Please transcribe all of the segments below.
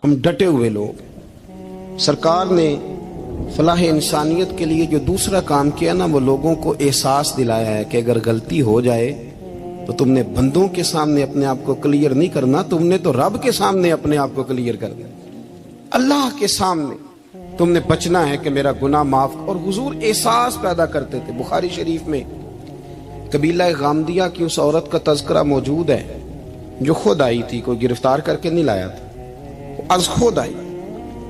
ہم ڈٹے ہوئے لوگ. سرکار نے فلاح انسانیت کے لیے جو دوسرا کام کیا نا، وہ لوگوں کو احساس دلایا ہے کہ اگر غلطی ہو جائے تو تم نے بندوں کے سامنے اپنے آپ کو کلیئر نہیں کرنا، تم نے تو رب کے سامنے اپنے آپ کو کلیئر کرنا، اللہ کے سامنے تم نے بچنا ہے کہ میرا گناہ معاف. اور حضور احساس پیدا کرتے تھے. بخاری شریف میں قبیلہ غامدیہ کی اس عورت کا تذکرہ موجود ہے جو خود آئی تھی، کوئی گرفتار کر کے نہیں لایا تھا، وہ از خود آئی.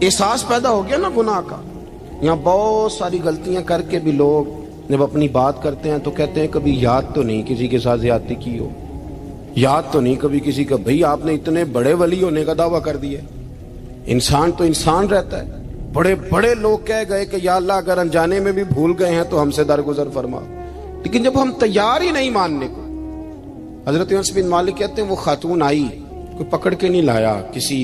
احساس پیدا ہو گیا نا گناہ کا. یہاں بہت ساری غلطیاں کر کے بھی لوگ جب اپنی بات کرتے ہیں تو کہتے ہیں کبھی یاد تو نہیں کسی کے ساتھ زیادتی کی ہو، یاد تو نہیں کبھی کسی کا. بھئی آپ نے اتنے بڑے ولی ہونے کا دعویٰ کر دیا. انسان تو انسان رہتا ہے. بڑے بڑے لوگ کہہ گئے کہ یا اللہ اگر انجانے میں بھی بھول گئے ہیں تو ہم سے درگزر فرما. لیکن جب ہم تیار ہی نہیں ماننے کو. حضرت انس بن مالک کہتے ہیں وہ خاتون آئی، کوئی پکڑ کے نہیں لایا، کسی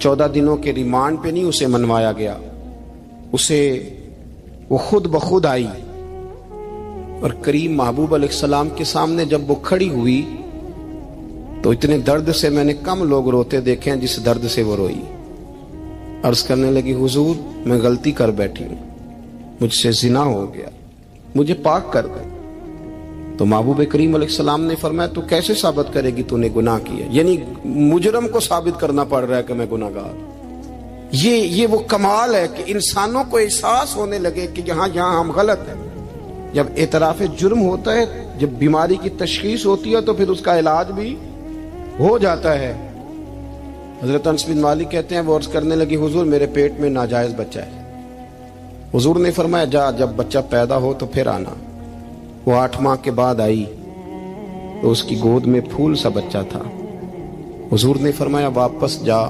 14 دنوں کے ریمانڈ پہ نہیں اسے منوایا گیا، اسے وہ خود بخود آئی. اور کریم محبوب علیہ السلام کے سامنے جب وہ کھڑی ہوئی تو اتنے درد سے میں نے کم لوگ روتے دیکھے ہیں جس درد سے وہ روئی. عرض کرنے لگی حضور میں غلطی کر بیٹھی ہوں، مجھ سے زنا ہو گیا، مجھے پاک کر دے. تو محبوب کریم علیہ السلام نے فرمایا تو کیسے ثابت کرے گی تو نے گناہ کیا؟ یعنی مجرم کو ثابت کرنا پڑ رہا ہے کہ میں گناہ گار. یہ وہ کمال ہے کہ انسانوں کو احساس ہونے لگے کہ یہاں ہم غلط ہیں. جب اعتراف جرم ہوتا ہے، جب بیماری کی تشخیص ہوتی ہے تو پھر اس کا علاج بھی ہو جاتا ہے. حضرت انس بن مالک کہتے ہیں وہ عرض کرنے لگی حضور میرے پیٹ میں ناجائز بچہ ہے. حضور نے فرمایا جا جب بچہ پیدا ہو تو پھر آنا. وہ 8 ماہ کے بعد آئی تو اس کی گود میں پھول سا بچہ تھا. حضور نے فرمایا واپس جا،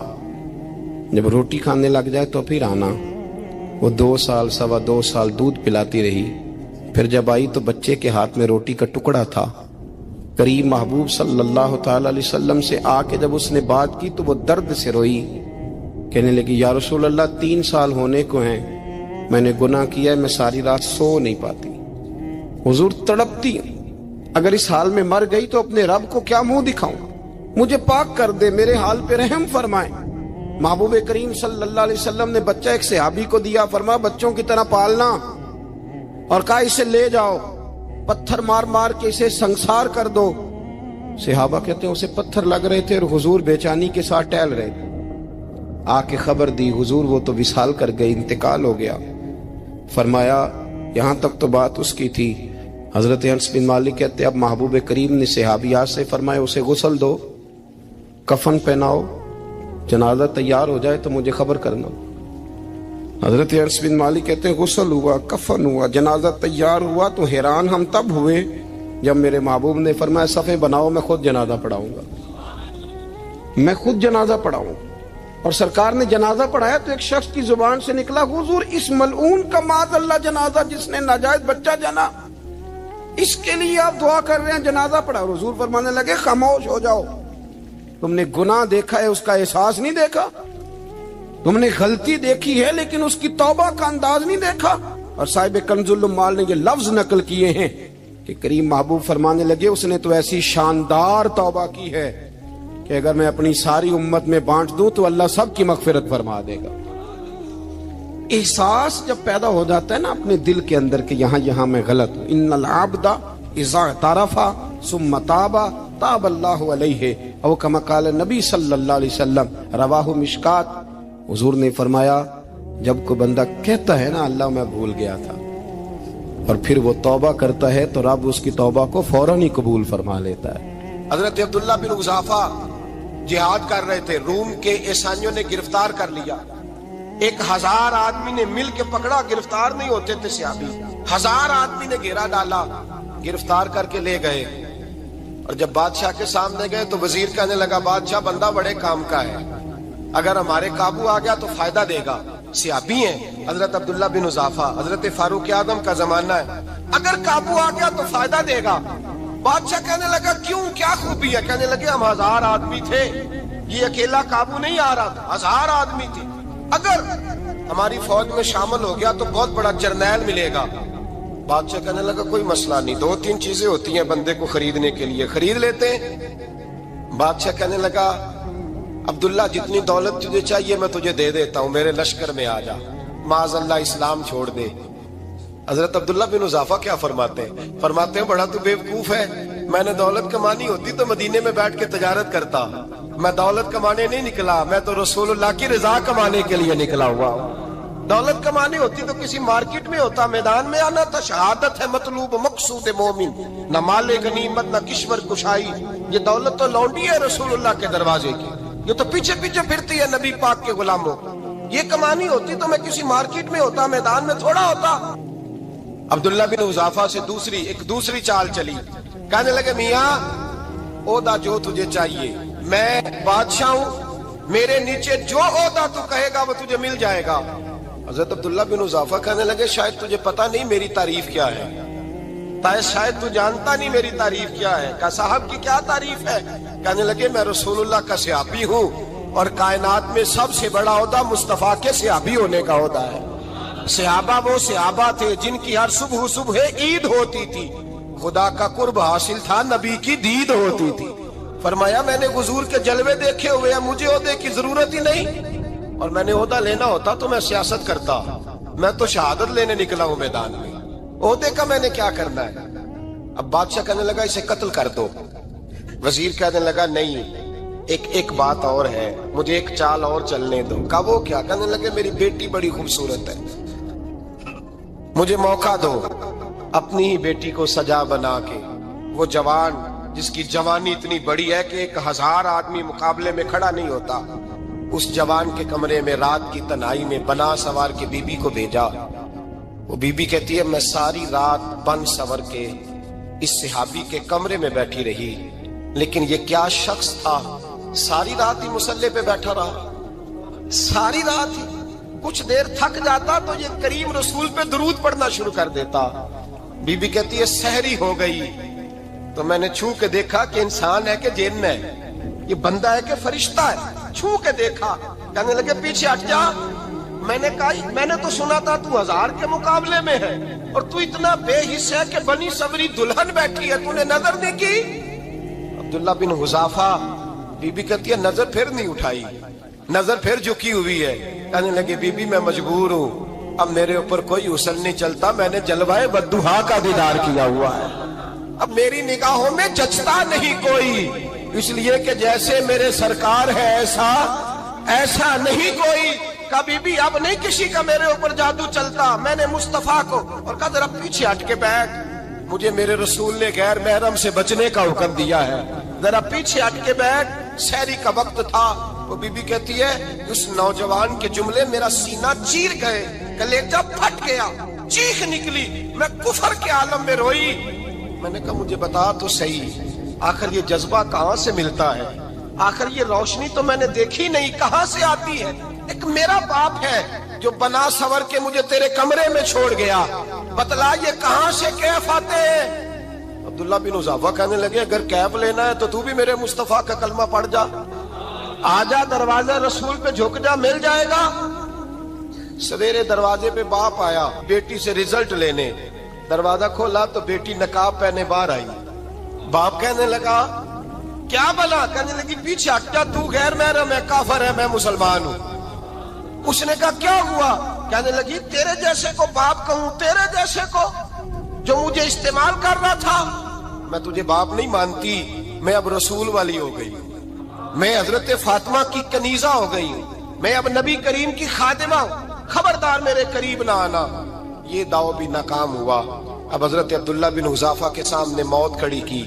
جب روٹی کھانے لگ جائے تو پھر آنا. وہ 2 سال 2.25 سال دودھ پلاتی رہی. پھر جب آئی تو بچے کے ہاتھ میں روٹی کا ٹکڑا تھا. کریم محبوب صلی اللہ تعالی علیہ وسلم سے آ کے جب اس نے بات کی تو وہ درد سے روئی، کہنے لگی یا رسول اللہ 3 سال ہونے کو ہیں، میں نے گناہ کیا ہے، میں ساری رات سو نہیں پاتی. حضور تڑپتی اگر اس حال میں مر گئی تو اپنے رب کو کیا منہ دکھاؤں، مجھے پاک کر دے، میرے حال پہ رحم فرمائے. محبوب کریم صلی اللہ علیہ وسلم نے بچہ ایک صحابی کو دیا، فرمایا بچوں کی طرح پالنا، اور کہا اسے لے جاؤ، پتھر مار مار کے اسے سنسار کر دو. صحابہ کہتے ہیں اسے پتھر لگ رہے تھے اور حضور بے چینی کے ساتھ ٹہل رہے تھے. آ کے خبر دی حضور وہ تو وصال کر گئی، انتقال ہو گیا. فرمایا یہاں تک تو بات اس کی تھی. حضرت انس بن مالک کہتے اب محبوب کریم نے صحابیات سے فرمایا اسے غسل دو، کفن پہناؤ، جنازہ تیار ہو جائے تو مجھے خبر کرنا. حضرت انس بن مالک کہتے ہیں غسل ہوا، کفن ہوا، جنازہ تیار ہوا تو حیران ہم تب ہوئے جب میرے محبوب نے فرمایا صفے بناؤ میں خود جنازہ پڑھاؤں گا، میں خود جنازہ پڑھاؤں. اور سرکار نے جنازہ پڑھایا تو ایک شخص کی زبان سے نکلا حضور اس ملعون کا معاذ اللہ جنازہ جس نے ناجائز بچہ جنا، اس کے لیے آپ دعا کر رہے ہیں، جنازہ پڑھا. حضور فرمانے لگے خاموش ہو جاؤ، تم نے گناہ دیکھا ہے اس کا احساس نہیں دیکھا، تم نے غلطی دیکھی ہے لیکن اس کی توبہ کا انداز نہیں دیکھا. اور صاحب کنز العمال نے یہ لفظ نقل کیے ہیں کہ کریم محبوب فرمانے لگے اس نے تو ایسی شاندار توبہ کی ہے کہ اگر میں اپنی ساری امت میں بانٹ دوں تو اللہ سب کی مغفرت فرما دے گا. احساس جب پیدا ہو جاتا ہے نا اپنے دل کے اندر کہ یہاں میں غلط ہوں. ان العبد اذا اعترف ثم تاب تاب اللہ علیہ او کما قال نبی صلی اللہ علیہ وسلم، رواہ مشکات. حضور نے فرمایا جب کوئی بندہ کہتا ہے نا اللہ میں بھول گیا تھا اور پھر وہ توبہ کرتا ہے تو رب اس کی توبہ کو فوراً ہی قبول فرما لیتا ہے. حضرت عبداللہ بن حذافہ جہاد کر رہے تھے، روم کے عیسائیوں نے گرفتار کر لیا. 1000 آدمی نے مل کے پکڑا، گرفتار نہیں ہوتے تھے صحابی. 1000 آدمی نے گھیرا ڈالا، گرفتار کر کے لے گئے. اور جب بادشاہ کے سامنے گئے تو وزیر کہنے لگا بادشاہ بندہ بڑے کام کا ہے، اگر ہمارے قابو آ گیا تو فائدہ دے گا. صحابی ہیں حضرت عبداللہ بن حذافہ، حضرت فاروق اعظم کا زمانہ ہے، اگر قابو آ گیا تو فائدہ دے گا. بادشاہ کہنے لگا کیوں، کیا خوبی ہے؟ کہنے لگے ہم 1000 آدمی تھے، یہ اکیلا قابو نہیں آ رہا تھا، 1000 آدمی تھے، اگر ہماری فوج میں شامل ہو گیا تو بہت بڑا جرنیل ملے گا. بادشاہ کہنے لگا کوئی مسئلہ نہیں، 2-3 چیزیں ہوتی ہیں بندے کو خریدنے کے لیے، خرید لیتے ہیں. بادشاہ کہنے لگا عبداللہ جتنی دولت تجھے چاہیے میں تجھے دے دیتا ہوں، میرے لشکر میں آ جا، معاذ اللہ اسلام چھوڑ دے۔ حضرت عبداللہ بن حذافہ کیا فرماتے ہیں؟ فرماتے ہیں بڑا تو بیوقوف ہے، میں نے دولت کمانی ہوتی تو مدینے میں بیٹھ کے تجارت کرتا، میں دولت کمانے نہیں نکلا، میں تو رسول اللہ کی رضا کمانے کے لیے نکلا ہوا ہوں۔ دولت کمانی ہوتی تو کسی مارکیٹ میں ہوتا، میدان میں آنا تھا۔ شہادت ہے مطلوب مقصود مومن، نہ مال غنیمت نہ کشور کشائی۔ یہ دولت تو لونڈی ہے رسول اللہ کے دروازے کی، یہ تو پیچھے پیچھے پھرتی ہے نبی پاک کے غلاموں۔ یہ کمانی ہوتی تو میں کسی مارکیٹ میں ہوتا، میدان میں تھوڑا ہوتا۔ عبداللہ بن حذافہ سے دوسری چال چلی، کہنے لگے میاں عہدہ جو تجھے چاہیے، میں بادشاہ ہوں، میرے نیچے جو عہدہ تو کہے گا وہ تجھے مل جائے گا۔ حضرت عبداللہ بن حذافہ کہنے لگے شاید تجھے پتہ نہیں میری تعریف کیا ہے، شاید تو جانتا نہیں میری تعریف کیا ہے۔ کہا صاحب کی کیا تعریف ہے؟ کہنے لگے میں رسول اللہ کا صحابی ہوں، اور کائنات میں سب سے بڑا عہدہ مصطفیٰ کے صحابی ہونے کا عہدہ ہے۔ صحابہ وہ صحابہ تھے جن کی ہر صبح عید ہوتی تھی، خدا کا قرب حاصل تھا، نبی کی دید ہوتی تھی۔ فرمایا میں نے حضور کے جلوے دیکھے ہوئے ہیں، مجھے عہدے کی ضرورت ہی نہیں، اور میں نے عہدہ لینا ہوتا تو میں سیاست کرتا، میں تو شہادت لینے نکلا ہوں میدان میں، عہدے کا میں نے کیا کرنا ہے؟ اب بادشاہ کہنے لگا اسے قتل کر دو۔ وزیر کہنے لگا نہیں، ایک بات اور ہے، مجھے ایک چال اور چلنے دو۔ کہا وہ کیا؟ کہنے لگے میری بیٹی بڑی خوبصورت ہے، مجھے موقع دو اپنی ہی بیٹی کو سجا بنا کے، وہ جوان جس کی جوانی اتنی بڑی ہے کہ 1000 آدمی مقابلے میں کھڑا نہیں ہوتا، اس جوان کے کمرے میں رات کی تنہائی میں بنا سوار کے بی بی کو بھیجا۔ وہ بی بی کہتی ہے میں ساری رات بن سور کے اس صحابی کے کمرے میں بیٹھی رہی، لیکن یہ کیا شخص تھا، ساری رات ہی مسلح پہ بیٹھا رہا، ساری رات ہی، کچھ دیر تھک جاتا تو یہ کریم رسول پہ درود پڑھنا شروع کر دیتا۔ بی بی کہتی ہے سحری ہو گئی تو میں نے چھو کے دیکھا کہ انسان ہے کہ جن ہے، یہ بندہ ہے کہ فرشتہ ہے، چھو کے دیکھا۔ کہنے لگے پیچھے ہٹ جا۔ میں نے کہا میں نے تو سنا تھا تو 1000 کے مقابلے میں ہے، اور تو اتنا بے حس ہے کہ بنی صبری دلہن بیٹھی ہے، تو نے نظر نہیں کی؟ عبداللہ بن حذافہ، بی بی کہتی ہے نظر پھر نہیں اٹھائی، نظر پھر جھکی ہوئی ہے۔ کہنے لگے بی بی میں مجبور ہوں، اب میرے اوپر کوئی حسن نہیں چلتا، میں نے جلوائے بدوہا کا دیدار کیا ہوا ہے، اب میری نگاہوں میں جچتا نہیں کوئی، اس لیے کہ جیسے میرے سرکار ہے ایسا نہیں کوئی۔ کبھی بھی اب نہیں کسی کا میرے اوپر جادو چلتا، میں نے مصطفیٰ کو، اور کہا ذرا پیچھے ہٹ کے بیٹھ، مجھے میرے رسول نے غیر محرم سے بچنے کا حکم دیا ہے، ذرا پیچھے ہٹ کے بیٹھ۔ سحری کا وقت تھا، وہ بی بی کہتی ہے اس نوجوان کے جملے میرا سینہ چیر گئے، کلیجہ پھٹ گیا، چیخ نکلی، میں کفر کے عالم میں روئی۔ میں نے کہا مجھے بتا تو صحیح، آخر یہ جذبہ کہاں سے ملتا ہے، آخر یہ روشنی تو میں نے دیکھی نہیں، کہاں سے آتی ہے؟ ایک میرا باپ ہے جو بنا سور کے مجھے تیرے کمرے میں چھوڑ گیا، بتلا یہ کہاں سے کیف آتے ہیں؟ عبداللہ بن حذافہ کہنے لگے اگر کیف لینا ہے تو تو بھی میرے مصطفیٰ کا کلمہ پڑھ جا، آجا دروازہ رسول پہ جھک جا، مل جائے گا۔ سویرے دروازے پہ باپ آیا بیٹی سے رزلٹ لینے، دروازہ کھولا تو بیٹی نقاب پہنے باہر آئی۔ باپ کہنے لگا کیا بلا؟ کہنے لگی پیچھے ہٹ جا، تو غیر محرم ہے، کافر ہے، میں مسلمان ہوں۔ اس نے کہا کیا ہوا؟ کہنے لگی تیرے جیسے کو باپ کہوں، تیرے جیسے کو جو مجھے استعمال کر رہا تھا، میں تجھے باپ نہیں مانتی، میں اب رسول والی ہو گئی، میں حضرت فاطمہ کی کنیزہ ہو گئی ہوں، میں اب نبی کریم کی خادمہ ہوں، خبردار میرے قریب نہ آنا۔ یہ داؤ بھی ناکام ہوا۔ اب حضرت عبداللہ بن حذافہ کے سامنے موت کھڑی کی،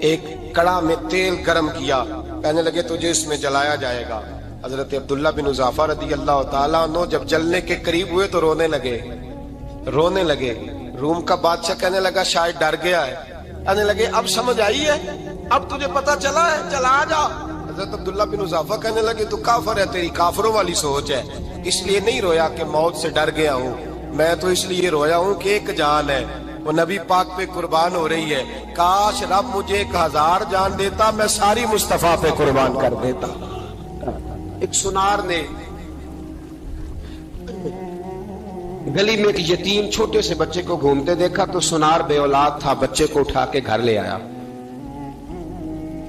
ایک کڑا میں تیل گرم کیا، کہنے لگے تجھے اس میں جلایا جائے گا۔ حضرت عبداللہ بن حذافہ رضی اللہ تعالیٰ عنہ جب جلنے کے قریب ہوئے تو رونے لگے۔ روم کا بادشاہ کہنے لگا شاید ڈر گیا ہے، کہنے لگے اب سمجھ آئی ہے، اب تجھے پتا چلا ہے، چلا جا۔ حضرت عبداللہ بن حذافہ کہنے لگے تو کافر ہے، تیری کافروں والی سوچ ہے، اس لیے نہیں رویا کہ موت سے ڈر گیا ہوں، میں تو اس لیے رویا ہوں کہ ایک جان ہے، وہ نبی پاک پہ قربان ہو رہی ہے، کاش رب مجھے 1000 جان دیتا، میں ساری مصطفیٰ پہ قربان کر دیتا۔ ایک سنار نے گلی میں ایک یتیم چھوٹے سے بچے کو گھومتے دیکھا تو سنار بے اولاد تھا، بچے کو اٹھا کے گھر لے آیا۔